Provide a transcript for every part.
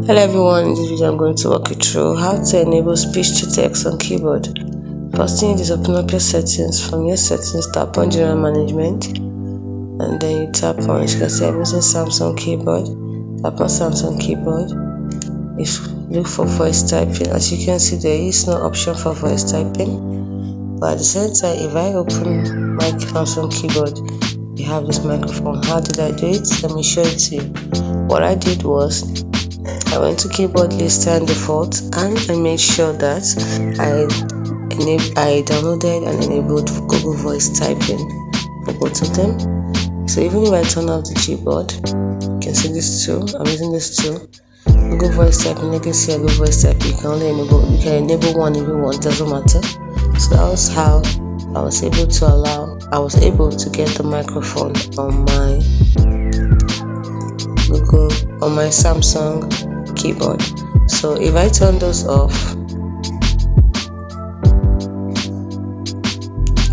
Hello everyone, in this video I'm going to walk you through how to enable speech to text on keyboard. First thing is open up your settings. From your settings, tap on general management and then you tap on, as you can see I'm using Samsung keyboard. Tap on Samsung keyboard. You look for voice typing. As you can see, there is no option for voice typing, but at the same time, if I open my Samsung keyboard, you have this microphone. How did I do it? Let me show it to you. What I did was I went to keyboard list and default, and I made sure that I downloaded and enabled Google Voice typing for both of them. So even if I turn off the keyboard, you can see this tool. I'm using this tool. Google Voice typing. You can see Google Voice typing. You can enable one if you want. Doesn't matter. So that was how I was able to get the microphone on my Samsung keyboard. So if I turn those off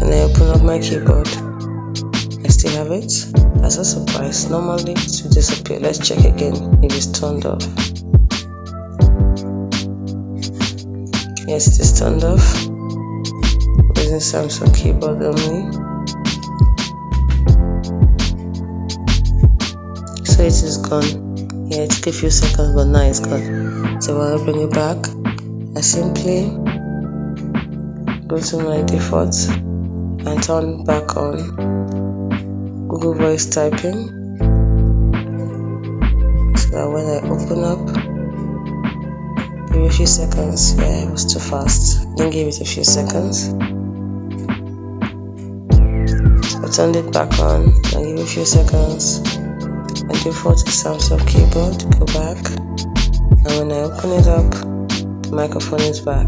and I open up my keyboard, I still have it. As a surprise, normally it will disappear. Let's check again if it's turned off. Yes, it is turned off. Using Samsung keyboard only. So it is gone. Yeah, it took a few seconds, but now it's gone. So while I bring it back, I simply go to my default and turn back on Google Voice typing, so that when I open up, give it a few seconds. Yeah, it was too fast. Didn't give it a few seconds. So I turned it back on and give it a few seconds. And default to Samsung keyboard, go back, and when I open it up, the microphone is back.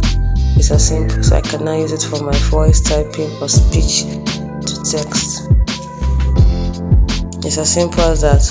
It's as simple. So I can now use it for my voice typing or speech to text. It's as simple as that.